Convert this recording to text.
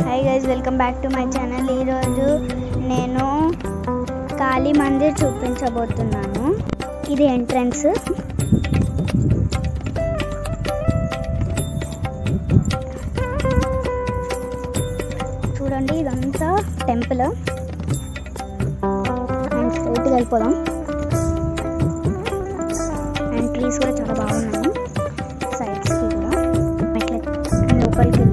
Hi guys, welcome back to my channel. ఈరోజు నేను కాళీ మందిర్ చూపించబోతున్నాను. ఇది ఎంట్రన్స్. చూడండి, ఇదంతా టెంపుల్. అండ్ స్ట్రైట్గా వెళ్ళిపోదాం. అండ్ ట్రీస్ కూడా చాలా బాగున్నాయి. సైడ్స్కి కూడా లోపలికి